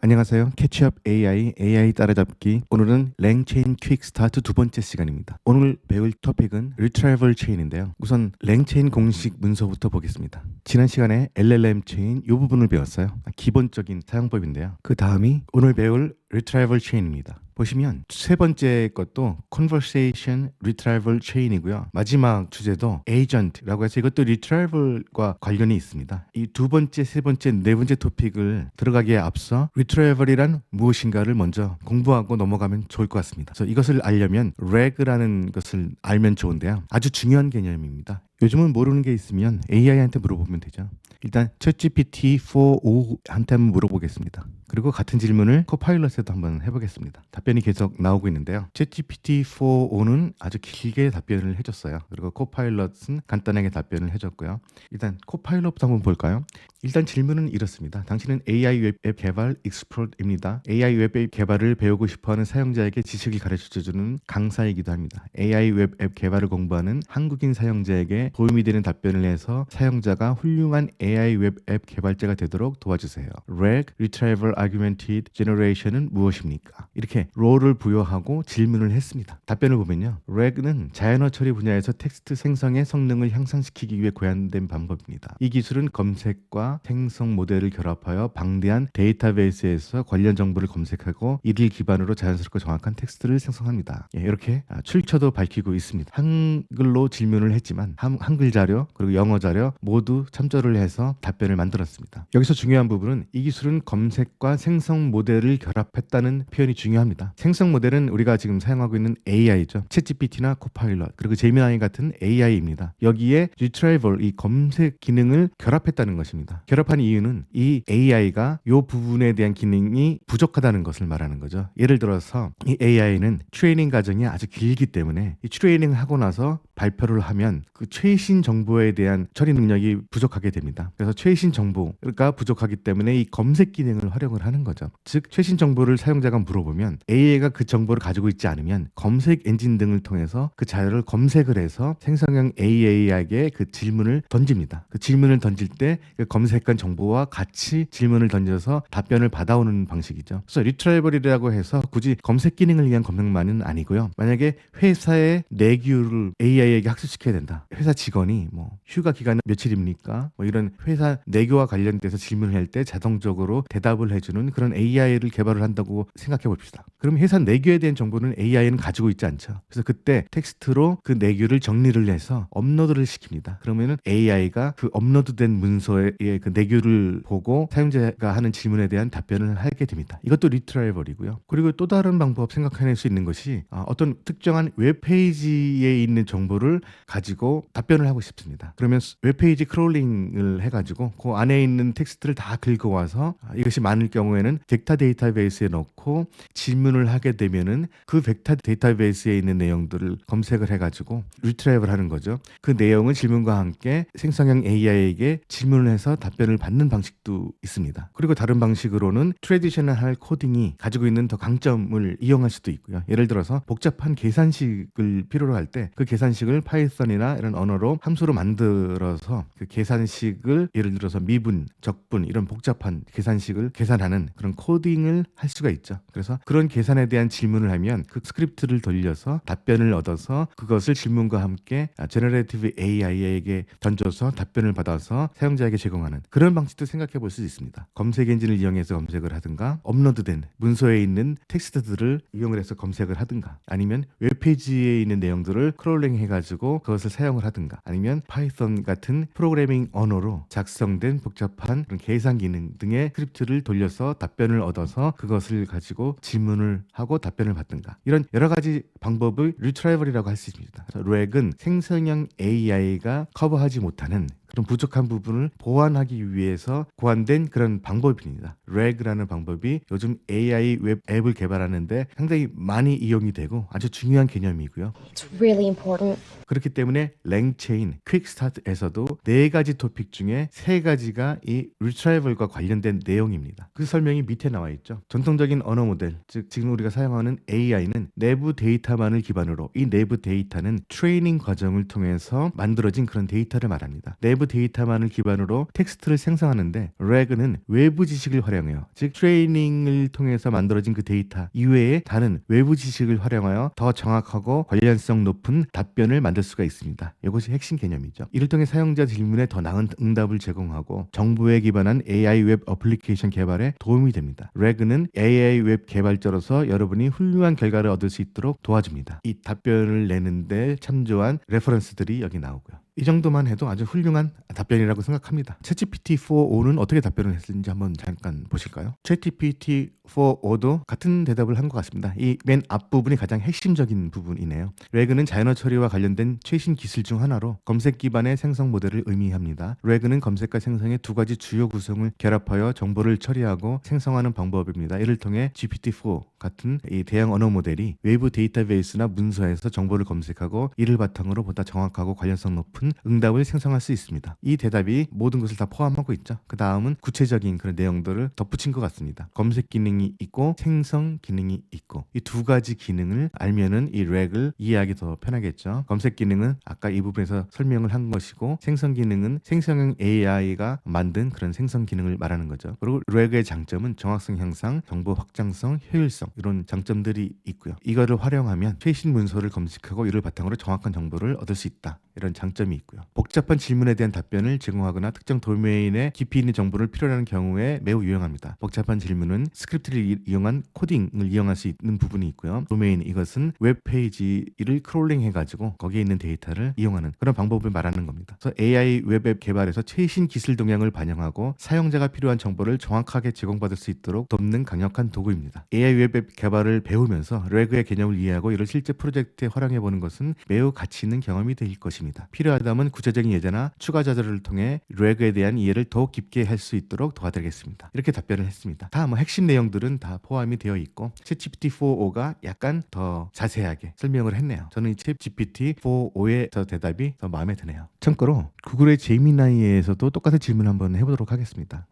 안녕하세요. 캐치업 AI 따라잡기. 오늘은 랭체인 퀵 스타트 두 번째 시간입니다. 오늘 배울 토픽은 Retrieval Chain인데요. 우선 랭체인 공식 문서부터 보겠습니다. 지난 시간에 LLM 체인 이 부분을 배웠어요. 기본적인 사용법인데요. 그 다음이 오늘 배울 Retrieval Chain입니다. 보시면 세 번째 것도 Conversation Retrieval Chain이고요. 마지막 주제도 Agent라고 해서 이것도 Retrieval과 관련이 있습니다. 이 두 번째, 세 번째, 네 번째 토픽을 들어가기에 앞서 Retrieval이란 무엇인가를 먼저 공부하고 넘어가면 좋을 것 같습니다. 그래서 이것을 알려면 RAG라는 것을 알면 좋은데요. 아주 중요한 개념입니다. 요즘은 모르는 게 있으면 AI한테 물어보면 되죠. 일단 ChatGPT-4o한테 한번 물어보겠습니다. 그리고 같은 질문을 코파일럿에도 한번 해보겠습니다. 답변이 계속 나오고 있는데요. ChatGPT-4o는 아주 길게 답변을 해줬어요. 그리고 코파일럿은 간단하게 답변을 해줬고요. 일단 코파일럿부터 한번 볼까요? 일단 질문은 이렇습니다. 당신은 AI 웹앱 개발 익스퍼트입니다. AI 웹앱 개발을 배우고 싶어하는 사용자에게 지식을 가르쳐주는 강사이기도 합니다. AI 웹앱 개발을 공부하는 한국인 사용자에게 도움이 되는 답변을 해서 사용자가 훌륭한 AI 웹앱 개발자가 되도록 도와주세요. RAG, Retrieval Augmented Generation은 무엇입니까? 이렇게 롤을 부여하고 질문을 했습니다. 답변을 보면요. RAG는 자연어 처리 분야에서 텍스트 생성의 성능을 향상시키기 위해 고안된 방법입니다. 이 기술은 검색과 생성 모델을 결합하여 방대한 데이터베이스에서 관련 정보를 검색하고 이를 기반으로 자연스럽고 정확한 텍스트를 생성합니다. 이렇게 출처도 밝히고 있습니다. 한글로 질문을 했지만 한글 자료 그리고 영어 자료 모두 참조를 해서 답변을 만들었습니다. 여기서 중요한 부분은 이 기술은 검색과 생성 모델을 결합했다는 표현이 중요합니다. 생성 모델은 우리가 지금 사용하고 있는 AI죠. 챗GPT나 코파일럿 그리고 제미나이 같은 AI입니다. 여기에 Retrieval 이 검색 기능을 결합했다는 것입니다. 결합한 이유는 이 AI가 이 부분에 대한 기능이 부족하다는 것을 말하는 거죠. 예를 들어서 이 AI는 트레이닝 과정이 아주 길기 때문에 이 트레이닝을 하고 나서 발표를 하면 그 최신 정보에 대한 처리 능력이 부족하게 됩니다. 그래서 최신 정보가 부족하기 때문에 이 검색 기능을 활용을 하는 거죠. 즉 최신 정보를 사용자가 물어보면 AI가 그 정보를 가지고 있지 않으면 검색 엔진 등을 통해서 그 자료를 검색을 해서 생성형 AI에게 그 질문을 던집니다. 그 질문을 던질 때 그 검색한 정보와 같이 질문을 던져서 답변을 받아오는 방식이죠. 그래서 리트라이벌이라고 해서 굳이 검색 기능을 위한 검색만은 아니고요. 만약에 회사의 내규를 AI에게 학습시켜야 된다. 회사 직원이 뭐 휴가 기간은 며칠입니까? 뭐 이런 회사 내규와 관련돼서 질문을 할 때 자동적으로 대답을 해주는 그런 AI를 개발을 한다고 생각해 봅시다. 그럼 회사 내규에 대한 정보는 AI는 가지고 있지 않죠. 그래서 그때 텍스트로 그 내규를 정리를 해서 업로드를 시킵니다. 그러면은 AI가 그 업로드된 문서의 그 내규를 보고 사용자가 하는 질문에 대한 답변을 하게 됩니다. 이것도 리트라이벌이고요. 그리고 또 다른 방법 생각해낼 수 있는 것이 어떤 특정한 웹페이지에 있는 정보를 가지고 답변을 하고 싶습니다. 그러면 웹페이지 크롤링을 해가지고 그 안에 있는 텍스트를 다 긁어와서 이것이 많을 경우에는 벡터 데이터베이스에 넣고 질문을 하게 되면은 그 벡터 데이터베이스에 있는 내용들을 검색을 해가지고 리트라이벌 하는 거죠. 그 내용을 질문과 함께 생성형 AI에게 질문을 해서 답변을 받는 방식도 있습니다. 그리고 다른 방식으로는 트래디셔널 코딩이 가지고 있는 더 강점을 이용할 수도 있고요. 예를 들어서 복잡한 계산식을 필요로 할 때 그 계산식을 파이썬이나 이런 언어로 함수로 만들어서 그 계산식을 예를 들어서 미분, 적분 이런 복잡한 계산식을 계산하는 그런 코딩을 할 수가 있죠. 그래서 그런 계산에 대한 질문을 하면 그 스크립트를 돌려서 답변을 얻어서 그것을 질문과 함께 제너레이티브 AI에게 던져서 답변을 받아서 사용자에게 제공하는 그런 방식도 생각해 볼 수 있습니다. 검색 엔진을 이용해서 검색을 하든가 업로드된 문서에 있는 텍스트들을 이용을 해서 검색을 하든가 아니면 웹페이지에 있는 내용들을 크롤링 해가지고 그것을 사용을 하든가 아니면 파이썬 같은 프로그래밍 언어로 작성된 복잡한 그런 계산 기능 등의 스크립트를 돌려서 답변을 얻어서 그것을 가지고 질문을 하고 답변을 받든가 이런 여러 가지 방법을 리트라이벌이라고 할 수 있습니다. 렉은 생성형 AI가 커버하지 못하는 그런 부족한 부분을 보완하기 위해서 고안된 그런 방법입니다. RAG라는 방법이 요즘 AI 웹 앱을 개발하는데 상당히 많이 이용이 되고 아주 중요한 개념이고요. It's really important. 그렇기 때문에 랭체인, 퀵스타트에서도 4가지 토픽 중에 3가지가 이 리트라이벌과 관련된 내용입니다. 그 설명이 밑에 나와 있죠. 전통적인 언어 모델, 즉 지금 우리가 사용하는 AI는 내부 데이터만을 기반으로 이 내부 데이터는 트레이닝 과정을 통해서 만들어진 그런 데이터를 말합니다. 내부 내부 데이터만을 기반으로 텍스트를 생성하는데 RAG는 외부 지식을 활용해요. 즉 트레이닝을 통해서 만들어진 그 데이터 이외에 다른 외부 지식을 활용하여 더 정확하고 관련성 높은 답변을 만들 수가 있습니다. 이것이 핵심 개념이죠. 이를 통해 사용자 질문에 더 나은 응답을 제공하고 정보에 기반한 AI 웹 어플리케이션 개발에 도움이 됩니다. RAG는 AI 웹 개발자로서 여러분이 훌륭한 결과를 얻을 수 있도록 도와줍니다. 이 답변을 내는데 참조한 레퍼런스들이 여기 나오고요. 이 정도만 해도 아주 훌륭한 답변이라고 생각합니다. 챗GPT-4o는 어떻게 답변을 했는지 한번 잠깐 보실까요? 챗GPT-4o도 같은 대답을 한 것 같습니다. 이 맨 앞부분이 가장 핵심적인 부분이네요. RAG는 자연어 처리와 관련된 최신 기술 중 하나로 검색 기반의 생성 모델을 의미합니다. RAG는 검색과 생성의 두 가지 주요 구성을 결합하여 정보를 처리하고 생성하는 방법입니다. 이를 통해 GPT-4 같은 이 대형 언어 모델이 외부 데이터베이스나 문서에서 정보를 검색하고 이를 바탕으로 보다 정확하고 관련성 높은 응답을 생성할 수 있습니다. 이 대답이 모든 것을 다 포함하고 있죠. 그 다음은 구체적인 그런 내용들을 덧붙인 것 같습니다. 검색 기능이 있고 생성 기능이 있고 이 두 가지 기능을 알면은 이 RAG을 이해하기 더 편하겠죠. 검색 기능은 아까 이 부분에서 설명을 한 것이고 생성 기능은 생성형 AI가 만든 그런 생성 기능을 말하는 거죠. 그리고 RAG의 장점은 정확성 향상, 정보 확장성, 효율성 이런 장점들이 있고요. 이거를 활용하면 최신 문서를 검색하고 이를 바탕으로 정확한 정보를 얻을 수 있다. 이런 장점이 있고요. 복잡한 질문에 대한 답변을 제공하거나 특정 도메인에 깊이 있는 정보를 필요로 하는 경우에 매우 유용합니다. 복잡한 질문은 스크립트를 이용한 코딩을 이용할 수 있는 부분이 있고요. 도메인 이것은 웹페이지를 크롤링해가지고 거기에 있는 데이터를 이용하는 그런 방법을 말하는 겁니다. 그래서 AI 웹앱 개발에서 최신 기술 동향을 반영하고 사용자가 필요한 정보를 정확하게 제공받을 수 있도록 돕는 강력한 도구입니다. AI 웹앱 개발을 배우면서 RAG의 개념을 이해하고 이를 실제 프로젝트에 활용해보는 것은 매우 가치 있는 경험이 될 것입니다. 필요하다면 구체적인 예제나 추가 자료를 통해 RAG에 대한 이해를 더욱 깊게 할 수 있도록 도와드리겠습니다. 이렇게 답변을 했습니다. 다 뭐 핵심 내용들은 다 포함이 되어 있고 챗GPT-4o가 약간 더 자세하게 설명을 했네요. 저는 이 챗GPT-4o의 저 대답이 더 마음에 드네요. 참고로 구글의 제미나이에서도 똑같은 질문 한번 해보도록 하겠습니다.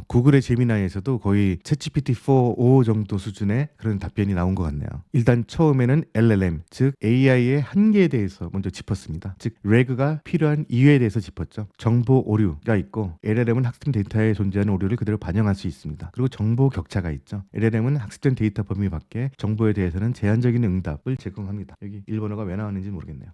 구글의 제미나이에서도 거의 챗GPT-4o 정도 수준의 그런 답변이 나온 것 같네요. 일단 처음에는 LLM, 즉 AI의 한계에 대해서 먼저 짚었습니다. 즉 RAG가 필요한 이유에 대해서 짚었죠. 정보 오류가 있고 LLM은 학습 데이터에 존재하는 오류를 그대로 반영할 수 있습니다. 그리고 정보 격차가 있죠. LLM은 학습된 데이터 범위 밖에 정보에 대해서는 제한적인 응답을 제공합니다. 여기 일본어가 왜 나왔는지 모르겠네요.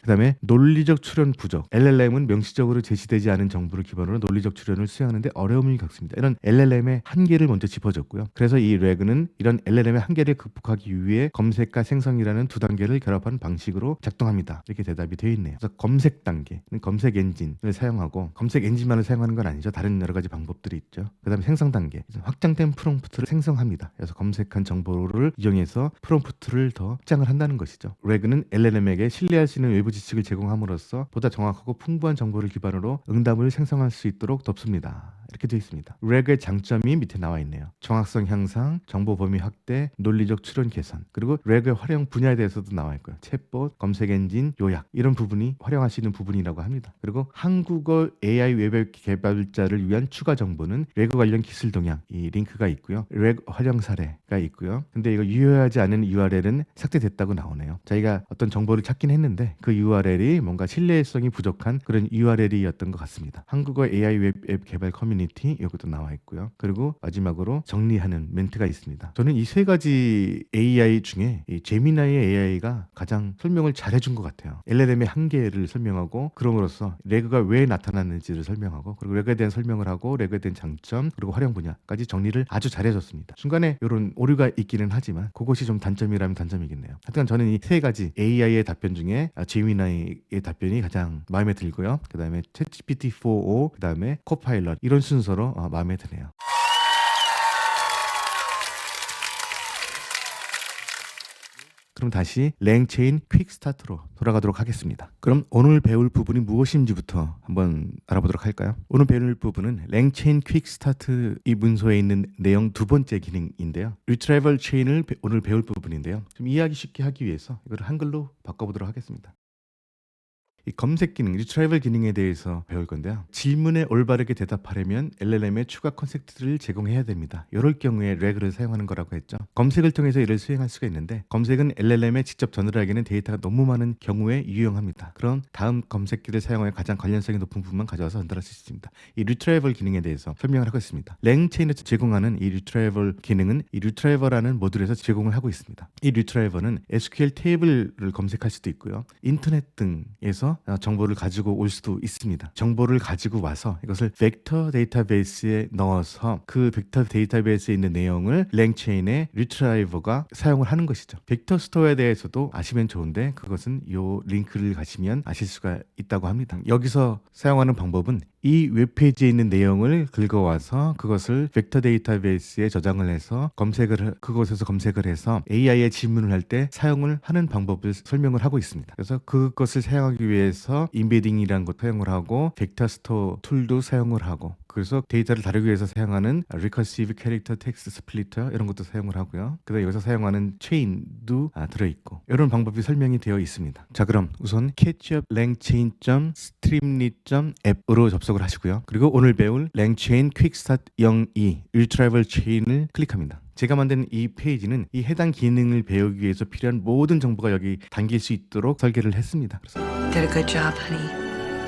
그 다음에 논리적 추론 부족. LLM은 명시적으로 제시되지 않은 정보를 기반으로 논리적 추론을 수행하는데 어려움을 겪습니다. 이런 LLM의 한계를 먼저 짚어줬고요. 그래서 이 RAG는 이런 LLM의 한계를 극복하기 위해 검색과 생성이라는 두 단계를 결합한 방식으로 작동합니다. 이렇게 대답이 되어 있네요. 그래서 검색 단계는 검색 엔진을 사용하고 검색 엔진만을 사용하는 건 아니죠. 다른 여러 가지 방법들이 있죠. 그 다음에 생성 단계. 확장된 프롬프트를 생성합니다. 그래서 검색한 정보를 이용해서 프롬프트를 더 확장을 한다는 것이죠. RAG는 LLM에게 신뢰할 수 있는 외부 지식을 제공함으로써 보다 정확하고 풍부한 정보를 기반으로 응답을 생성할 수 있도록 돕습니다. 이렇게 되어 있습니다. RAG의 장점이 밑에 나와 있네요. 정확성 향상, 정보 범위 확대, 논리적 추론 개선, 그리고 RAG의 활용 분야에 대해서도 나와 있고요. 챗봇, 검색 엔진, 요약 이런 부분이 활용할 수 있는 부분이라고 합니다. 그리고 한국어 AI 웹앱 개발자를 위한 추가 정보는 RAG 관련 기술 동향 이 링크가 있고요. RAG 활용 사례가 있고요. 근데 이거 유효하지 않은 URL은 삭제됐다고 나오네요. 저희가 어떤 정보를 찾긴 했는데 그 URL이 뭔가 신뢰성이 부족한 그런 URL이었던 것 같습니다. 한국어 AI 웹앱 개발 커뮤니티 이것도 나와 있고요. 그리고 마지막으로 정리하는 멘트가 있습니다. 저는 이 세 가지 AI 중에 이 제미나이 AI가 가장 설명을 잘해준 것 같아요. LLM의 한계를 설명하고 그럼으로써 RAG가 왜 나타났는지를 설명하고 그리고 RAG에 대한 설명을 하고 RAG에 대한 장점 그리고 활용 분야까지 정리를 아주 잘해줬습니다. 중간에 이런 오류가 있기는 하지만 그것이 좀 단점이라면 단점이겠네요. 하여튼 저는 이 세 가지 AI의 답변 중에 제미나이의 답변이 가장 마음에 들고요. 그 다음에 챗GPT-4o, 그 다음에 코파일럿 이런 순서로 마음에 드네요. 그럼 다시 랭체인 퀵스타트로 돌아가도록 하겠습니다. 그럼 오늘 배울 부분이 무엇인지부터 한번 알아보도록 할까요? 오늘 배울 부분은 랭체인 퀵스타트 이 문서에 있는 내용 두 번째 기능인데요. 리트리벌 체인을 오늘 배울 부분인데요. 좀 이해하기 쉽게 하기 위해서 이걸 한글로 바꿔보도록 하겠습니다. 이 검색 기능, 리트라이벌 기능에 대해서 배울 건데요. 질문에 올바르게 대답하려면 LLM에 추가 콘텍스트를 제공해야 됩니다. 이럴 경우에 렉을 사용하는 거라고 했죠. 검색을 통해서 이를 수행할 수가 있는데 검색은 LLM에 직접 전달하기에는 데이터가 너무 많은 경우에 유용합니다. 그럼 다음 검색기를 사용하여 가장 관련성이 높은 부분만 가져와서 전달할 수 있습니다. 이 리트라이벌 기능에 대해서 설명을 하고 있습니다. 랭체인에서 제공하는 이 리트라이벌 기능은 이 리트라이버라는 모듈에서 제공을 하고 있습니다. 이 리트라이버는 SQL 테이블을 검색할 수도 있고요. 인터넷 등에서 정보를 가지고 올 수도 있습니다. 정보를 가지고 와서 이것을 벡터 데이터베이스에 넣어서 그 벡터 데이터베이스에 있는 내용을 랭체인의 리트라이버가 사용을 하는 것이죠. 벡터 스토어에 대해서도 아시면 좋은데 그것은 이 링크를 가시면 아실 수가 있다고 합니다. 여기서 사용하는 방법은 이 웹페이지에 있는 내용을 긁어와서 그것을 벡터 데이터베이스에 저장을 해서 그곳에서 검색을 해서 AI에 질문을 할 때 사용을 하는 방법을 설명을 하고 있습니다. 그래서 그것을 사용하기 위해서 임베딩이라는 것 사용을 하고 벡터 스토어 툴도 사용을 하고 그래서 데이터를 다루기 위해서 사용하는 Recursive Character Text Splitter 이런 것도 사용을 하고요. 그다음에 여기서 사용하는 체인도 들어있고 이런 방법이 설명이 되어 있습니다. 자, 그럼 우선 catchupLangchain.streamlit.app으로 접속을 하시고요. 그리고 오늘 배울 랭체인 퀵스타트 02 Retrieval Chain을 클릭합니다. 제가 만든 이 페이지는 이 해당 기능을 배우기 위해서 필요한 모든 정보가 여기 담길 수 있도록 설계를 했습니다. 그래서 Did a good job, honey.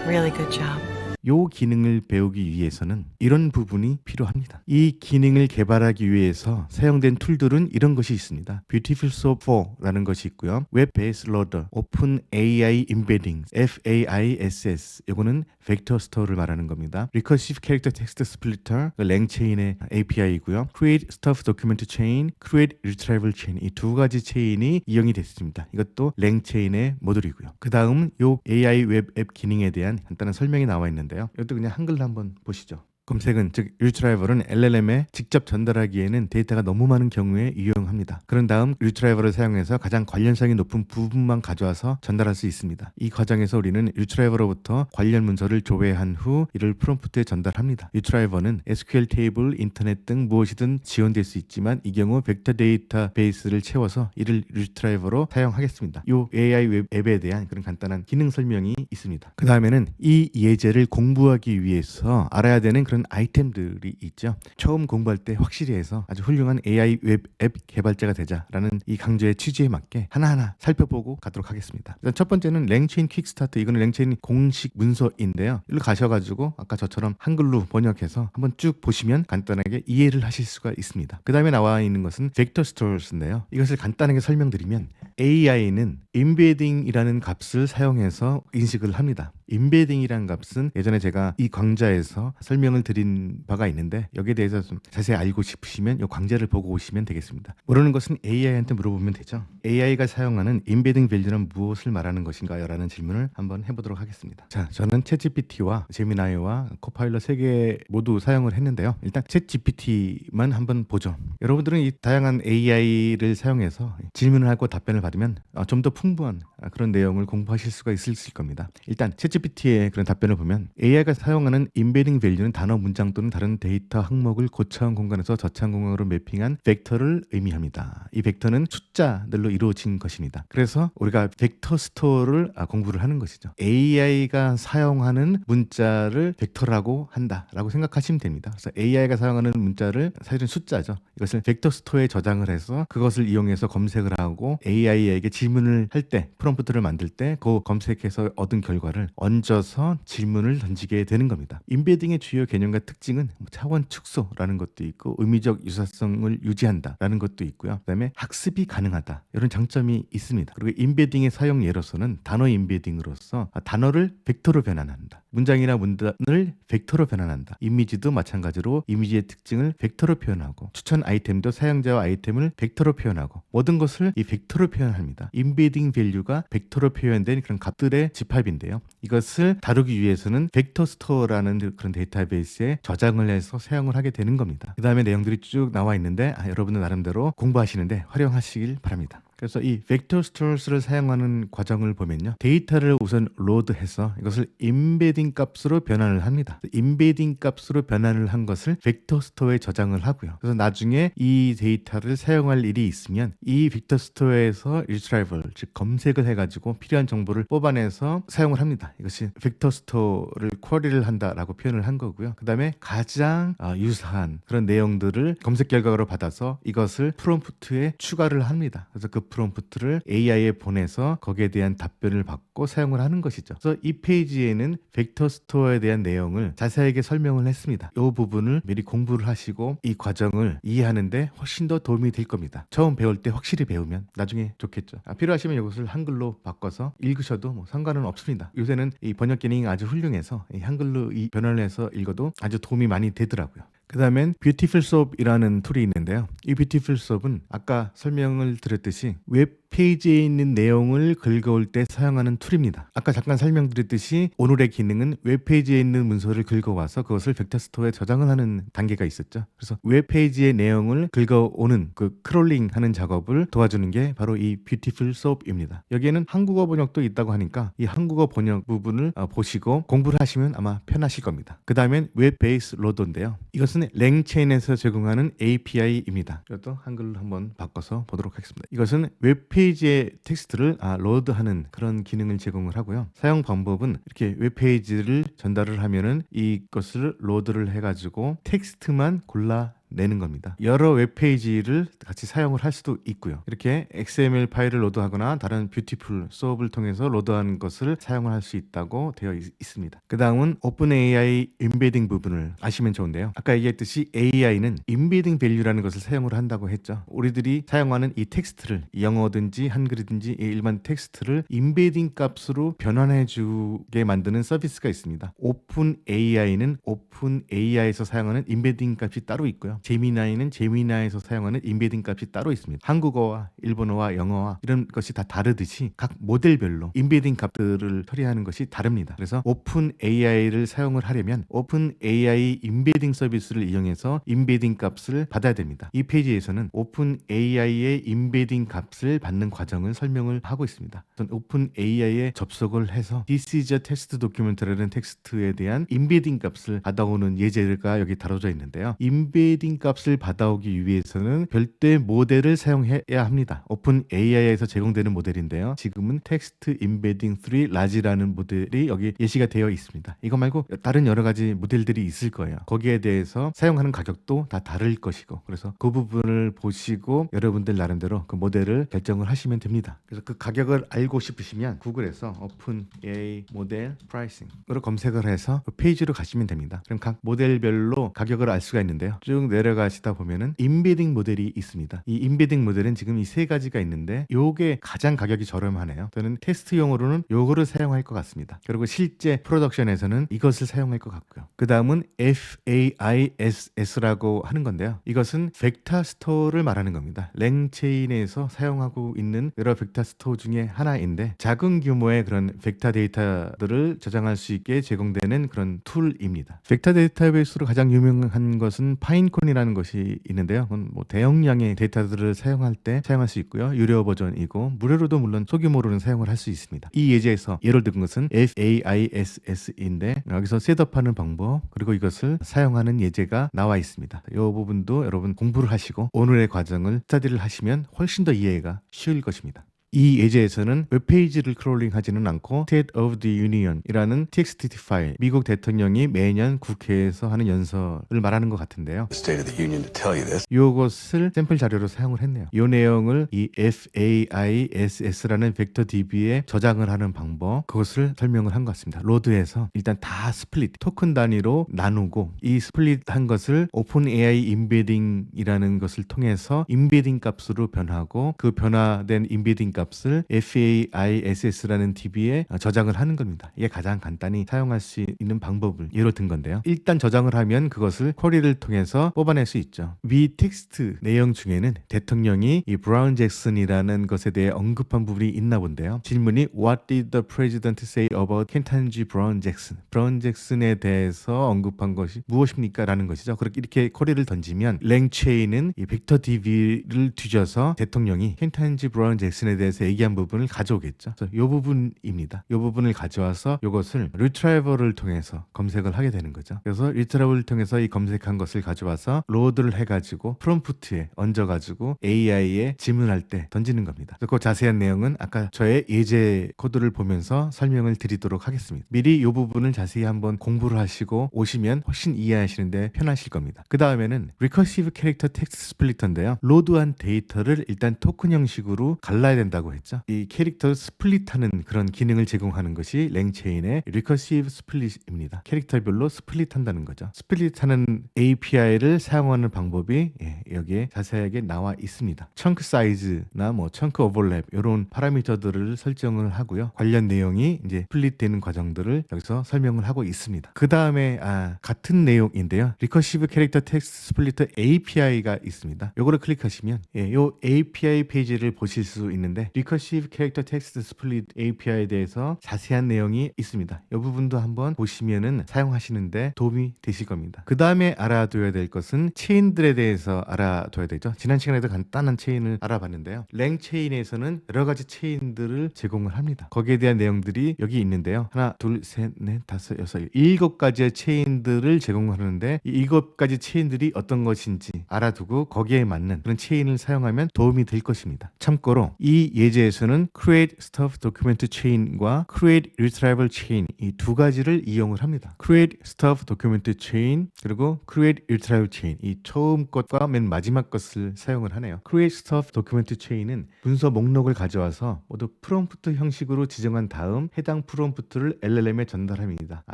Really good job. 이 기능을 배우기 위해서는 이런 부분이 필요합니다. 이 기능을 개발하기 위해서 사용된 툴들은 이런 것이 있습니다. Beautiful Soup 4라는 것이 있고요. Web Base Loader, Open AI Embeddings, FAISS. 이거는 벡터 스토어를 말하는 겁니다. Recursive Character Text Splitter, 랭체인의 API이고요. Create Stuff Document Chain, Create Retrieval Chain. 이 두 가지 체인이 이용이 됐습니다. 이것도 랭체인의 모듈이고요. 그 다음 이 AI 웹 앱 기능에 대한 간단한 설명이 나와 있는데요. 이것도 그냥 한글로 한번 보시죠. 검색은 즉 리트라이벌은 LLM에 직접 전달하기에는 데이터가 너무 많은 경우에 유용합니다. 그런 다음 리트라이벌을 사용해서 가장 관련성이 높은 부분만 가져와서 전달할 수 있습니다. 이 과정에서 우리는 리트라이버로부터 관련 문서를 조회한 후 이를 프롬프트에 전달합니다. 리트라이버는 SQL 테이블, 인터넷 등 무엇이든 지원될 수 있지만 이 경우 벡터 데이터베이스를 채워서 이를 리트라이버로 사용하겠습니다. 이 AI 웹 앱에 대한 그런 간단한 기능 설명이 있습니다. 그 다음에는 이 예제를 공부하기 위해서 알아야 되는 그런 아이템들이 있죠. 처음 공부할 때 확실히 해서 아주 훌륭한 AI 웹 앱 개발자가 되자라는 이 강조의 취지에 맞게 하나하나 살펴보고 가도록 하겠습니다. 일단 첫 번째는 랭체인 퀵스타트. 이거는 랭체인 공식 문서인데요. 일로 가셔가지고 아까 저처럼 한글로 번역해서 한번 쭉 보시면 간단하게 이해를 하실 수가 있습니다. 그 다음에 나와 있는 것은 벡터 스토어스인데요. 이것을 간단하게 설명드리면 AI는 embedding이라는 값을 사용해서 인식을 합니다. embedding이라는 값은 예전에 제가 이 강좌에서 설명을 드린 바가 있는데 여기에 대해서 좀 자세히 알고 싶으시면 이 강좌를 보고 오시면 되겠습니다. 모르는 것은 AI한테 물어보면 되죠. AI가 사용하는 embedding value는 무엇을 말하는 것인가요? 라는 질문을 한번 해보도록 하겠습니다. 자, 저는 챗GPT와 제미나이와 코파일럿 3개 모두 사용을 했는데요. 일단 챗GPT만 한번 보죠. 여러분들은 이 다양한 AI를 사용해서 질문을 하고 답변을 받으면 좀 더 풍부한 그런 내용을 공부하실 수가 있을 겁니다. 일단 챗GPT의 그런 답변을 보면 AI가 사용하는 embedding value는 단어, 문장 또는 다른 데이터 항목을 고차원 공간에서 저차원 공간으로 매핑한 벡터를 의미합니다. 이 벡터는 숫자들로 이루어진 것입니다. 그래서 우리가 벡터 스토어를 공부를 하는 것이죠. AI가 사용하는 문자를 벡터라고 한다라고 생각하시면 됩니다. 그래서 AI가 사용하는 문자를 사실은 숫자죠. 이것을 벡터 스토어에 저장을 해서 그것을 이용해서 검색을 하고 AI에게 질문을 할 때, 프롬프트를 만들 때 그 검색해서 얻은 결과를 얹어서 질문을 던지게 되는 겁니다. 임베딩의 주요 개념과 특징은 차원 축소라는 것도 있고 의미적 유사성을 유지한다라는 것도 있고요. 그다음에 학습이 가능하다. 이런 장점이 있습니다. 그리고 임베딩의 사용 예로서는 단어 임베딩으로서 단어를 벡터로 변환한다. 문장이나 문단을 벡터로 변환한다. 이미지도 마찬가지로 이미지의 특징을 벡터로 표현하고 추천 아이템도 사용자와 아이템을 벡터로 표현하고 모든 것을 이 벡터로 표현합니다. 임베딩 밸류가 벡터로 표현된 그런 값들의 집합인데요. 이것을 다루기 위해서는 벡터 스토어라는 그런 데이터베이스에 저장을 해서 사용을 하게 되는 겁니다. 그 다음에 내용들이 쭉 나와 있는데 여러분은 나름대로 공부하시는데 활용하시길 바랍니다. 그래서 이 벡터 스토어스를 사용하는 과정을 보면요. 데이터를 우선 로드해서 이것을 임베딩 값으로 변환을 합니다. 임베딩 값으로 변환을 한 것을 벡터 스토어에 저장을 하고요. 그래서 나중에 이 데이터를 사용할 일이 있으면 이 벡터 스토어에서 retrieval, 즉 검색을 해가지고 필요한 정보를 뽑아내서 사용을 합니다. 이것이 벡터 스토어를 쿼리를 한다라고 표현을 한 거고요. 그 다음에 가장 유사한 그런 내용들을 검색 결과로 받아서 이것을 프롬프트에 추가를 합니다. 그래서 그 프롬프트를 AI에 보내서 거기에 대한 답변을 받고 사용을 하는 것이죠. 그래서 이 페이지에는 벡터 스토어에 대한 내용을 자세하게 설명을 했습니다. 이 부분을 미리 공부를 하시고 이 과정을 이해하는데 훨씬 더 도움이 될 겁니다. 처음 배울 때 확실히 배우면 나중에 좋겠죠. 필요하시면 이것을 한글로 바꿔서 읽으셔도 뭐 상관은 없습니다. 요새는 이 번역 기능이 아주 훌륭해서 이 한글로 이 변환을 해서 읽어도 아주 도움이 많이 되더라고요. 그 다음엔 뷰티풀 수업이라는 툴이 있는데요. 이 뷰티풀 수업은 아까 설명을 드렸듯이 웹페이지에 있는 내용을 긁어올 때 사용하는 툴입니다. 아까 잠깐 설명드렸듯이 오늘의 기능은 웹페이지에 있는 문서를 긁어와서 그것을 벡터 스토어에 저장을 하는 단계가 있었죠. 그래서 웹페이지의 내용을 긁어오는 그 크롤링하는 작업을 도와주는 게 바로 이 뷰티풀 수업입니다. 여기에는 한국어 번역도 있다고 하니까 이 한국어 번역 부분을 보시고 공부를 하시면 아마 편하실 겁니다. 그 다음엔 웹 베이스 로더인데요. 이것은 랭체인에서 제공하는 API입니다. 이것도 한글로 한번 바꿔서 보도록 하겠습니다. 이것은 웹페이지의 텍스트를 로드하는 그런 기능을 제공을 하고요. 사용 방법은 이렇게 웹페이지를 전달을 하면은 이것을 로드를 해가지고 텍스트만 골라 내는 겁니다. 여러 웹페이지를 같이 사용을 할 수도 있고요. 이렇게 XML 파일을 로드하거나 다른 뷰티풀 수업을 통해서 로드하는 것을 사용을 할 수 있다고 되어 있습니다. 그 다음은 오픈AI 임베딩 부분을 아시면 좋은데요. 아까 얘기했듯이 AI는 임베딩 밸류라는 것을 사용을 한다고 했죠. 우리들이 사용하는 이 텍스트를 영어든지 한글이든지 일반 텍스트를 임베딩 값으로 변환해 주게 만드는 서비스가 있습니다. 오픈AI는 오픈AI에서 사용하는 임베딩 값이 따로 있고요. 제미나이는 제미나이에서 사용하는 임베딩 값이 따로 있습니다. 한국어와 일본어와 영어와 이런 것이 다 다르듯이 각 모델별로 임베딩 값들을 처리하는 것이 다릅니다. 그래서 오픈 AI를 사용을 하려면 오픈 AI 임베딩 서비스를 이용해서 임베딩 값을 받아야 됩니다. 이 페이지에서는 오픈 AI의 임베딩 값을 받는 과정을 설명을 하고 있습니다. 오픈 AI에 접속을 해서 This is a text document라는 텍스트에 대한 임베딩 값을 받아오는 예제가 여기 다뤄져 있는데요. 임베딩 값을 받아오기 위해서는 별도의 모델을 사용해야 합니다. 오픈 AI에서 제공되는 모델인데요. 지금은 텍스트 임베딩 3 라지라는 모델이 여기 예시가 되어 있습니다. 이거 말고 다른 여러 가지 모델들이 있을 거예요. 거기에 대해서 사용하는 가격도 다 다를 것이고, 그래서 그 부분을 보시고 여러분들 나름대로 그 모델을 결정을 하시면 됩니다. 그래서 그 가격을 알고 싶으시면 구글에서 오픈 AI 모델 프라이싱으로 검색을 해서 그 페이지로 가시면 됩니다. 그럼 각 모델별로 가격을 알 수가 있는데요. 쭉 내려가시다 보면은 임베딩 모델이 있습니다. 이 임베딩 모델은 지금 이 세 가지가 있는데 요게 가장 가격이 저렴하네요. 저는 테스트용으로는 요거를 사용할 것 같습니다. 그리고 실제 프로덕션에서는 이것을 사용할 것 같고요. 그 다음은 FAISS라고 하는 건데요. 이것은 벡터 스토어를 말하는 겁니다. 랭체인에서 사용하고 있는 여러 벡터 스토어 중에 하나인데 작은 규모의 그런 벡터 데이터들을 저장할 수 있게 제공되는 그런 툴입니다. 벡터 데이터베이스로 가장 유명한 것은 파인콘이라는 것이 있는데요. 그건 뭐 대용량의 데이터들을 사용할 때 사용할 수 있고요. 유료 버전이고 무료로도 물론 소규모로는 사용을 할 수 있습니다. 이 예제에서 예를 든 것은 FAISS인데 여기서 셋업하는 방법 그리고 이것을 사용하는 예제가 나와 있습니다. 이 부분도 여러분 공부를 하시고 오늘의 과정을 스터디를 하시면 훨씬 더 이해가 쉬울 것입니다. 이 예제에서는 웹페이지를 크롤링하지는 않고 State of the Union이라는 TXT 파일, 미국 대통령이 매년 국회에서 하는 연설을 말하는 것 같은데요. State of the Union to tell you this. 이것을 샘플 자료로 사용을 했네요. 이 내용을 이 FAISS라는 벡터 DB에 저장을 하는 방법, 그것을 설명을 한 것 같습니다. 로드에서 일단 다 스플릿, 토큰 단위로 나누고 이 스플릿한 것을 오픈AI 임베딩이라는 것을 통해서 임베딩 값으로 변하고 그 변화된 임베딩 값 값을 FAISS라는 DB에 저장을 하는 겁니다. 이게 가장 간단히 사용할 수 있는 방법을 예로 든 건데요. 일단 저장을 하면 그것을 쿼리를 통해서 뽑아낼 수 있죠. 위 텍스트 내용 중에는 대통령이 이 브라운 잭슨이라는 것에 대해 언급한 부분이 있나 본데요. 질문이 What did the president say about 켄탄지 브라운 잭슨? 브라운 잭슨에 대해서 언급한 것이 무엇입니까? 라는 것이죠. 그렇게 이렇게 쿼리를 던지면 랭체인은 이 벡터 DB를 뒤져서 대통령이 켄탄지 브라운 잭슨에 대해서 얘기한 부분을 가져오겠죠. 그래서 이 부분입니다. 이 부분을 가져와서 이것을 리트라이버를 통해서 검색을 하게 되는 거죠. 그래서 리트라이버를 통해서 이 검색한 것을 가져와서 로드를 해가지고 프롬프트에 얹어가지고 AI에 질문할 때 던지는 겁니다. 그 자세한 내용은 아까 저의 예제 코드를 보면서 설명을 드리도록 하겠습니다. 미리 이 부분을 자세히 한번 공부를 하시고 오시면 훨씬 이해하시는데 편하실 겁니다. 그 다음에는 Recursive Character Text Splitter인데요. 로드한 데이터를 일단 토큰 형식으로 갈라야 된다고 했죠. 이 캐릭터 스플릿하는 그런 기능을 제공하는 것이 랭체인의 Recursive Split입니다. 캐릭터별로 스플릿한다는 거죠. 스플릿하는 API를 사용하는 방법이 여기에 자세하게 나와 있습니다. 청크 사이즈나 뭐 청크 오버랩 이런 파라미터들을 설정을 하고요. 관련 내용이 이제 스플릿되는 과정들을 여기서 설명을 하고 있습니다. 그 다음에 같은 내용인데요. Recursive Character Text Splitter API가 있습니다. 요거를 클릭하시면 요 API 페이지를 보실 수 있는데 Recursive Character Text Split API에 대해서 자세한 내용이 있습니다. 이 부분도 한번 보시면은 사용하시는데 도움이 되실 겁니다. 그 다음에 알아둬야 될 것은 체인들에 대해서 알아둬야 되죠. 지난 시간에도 간단한 체인을 알아봤는데요. 랭체인에서는 여러 가지 체인들을 제공을 합니다. 거기에 대한 내용들이 여기 있는데요. 하나, 둘, 셋, 넷, 다섯, 여섯, 일곱 가지의 체인들을 제공하는데 이 7가지 체인들이 어떤 것인지 알아두고 거기에 맞는 그런 체인을 사용하면 도움이 될 것입니다. 참고로 이 예제에서는 Create Stuff Document Chain과 Create Retrieval Chain 이 두 가지를 이용을 합니다. Create Stuff Document Chain 그리고 Create Retrieval Chain 이 처음 것과 맨 마지막 것을 사용을 하네요. Create Stuff Document Chain은 문서 목록을 가져와서 모두 프롬프트 형식으로 지정한 다음 해당 프롬프트를 LLM에 전달합니다.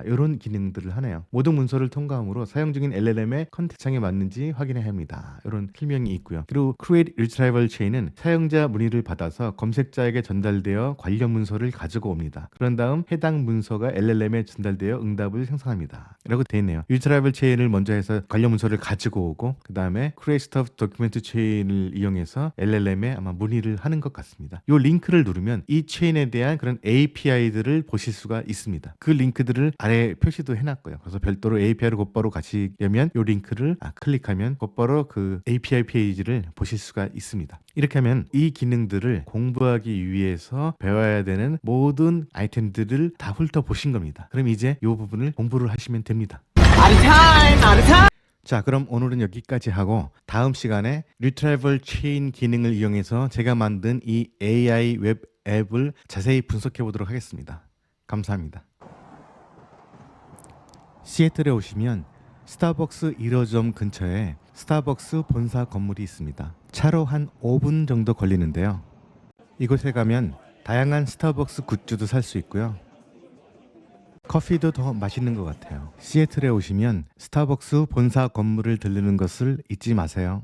이런 기능들을 하네요. 모든 문서를 통과함으로 사용 중인 LLM의 컨텐츠 창에 맞는지 확인해야 합니다. 이런 설명이 있고요. 그리고 Create Retrieval Chain은 사용자 문의를 받아서 검색자에게 전달되어 관련 문서를 가지고 옵니다. 그런 다음 해당 문서가 LLM에 전달되어 응답을 생성합니다. 라고 되어 있네요. Retrieval Chain을 먼저 해서 관련 문서를 가지고 오고 그 다음에 Create Stuff Document Chain을 이용해서 LLM에 아마 문의를 하는 것 같습니다. 이 링크를 누르면 이 체인에 대한 그런 API들을 보실 수가 있습니다. 그 링크들을 아래 표시도 해놨고요. 그래서 별도로 API를 곧바로 가시려면 이 링크를 클릭하면 곧바로 그 API 페이지를 보실 수가 있습니다. 이렇게 하면 이 기능들을 공부하기 위해서 배워야 되는 모든 아이템들을 다 훑어보신 겁니다. 그럼 이제 이 부분을 공부를 하시면 됩니다. 자, 그럼 오늘은 여기까지 하고 다음 시간에 Retrieval Chain 기능을 이용해서 제가 만든 이 AI 웹 앱을 자세히 분석해 보도록 하겠습니다. 감사합니다. 시애틀에 오시면 스타벅스 1호점 근처에 스타벅스 본사 건물이 있습니다. 차로 한 5분 정도 걸리는데요. 이곳에 가면 다양한 스타벅스 굿즈도 살 수 있고요. 커피도 더 맛있는 것 같아요. 시애틀에 오시면 스타벅스 본사 건물을 들르는 것을 잊지 마세요.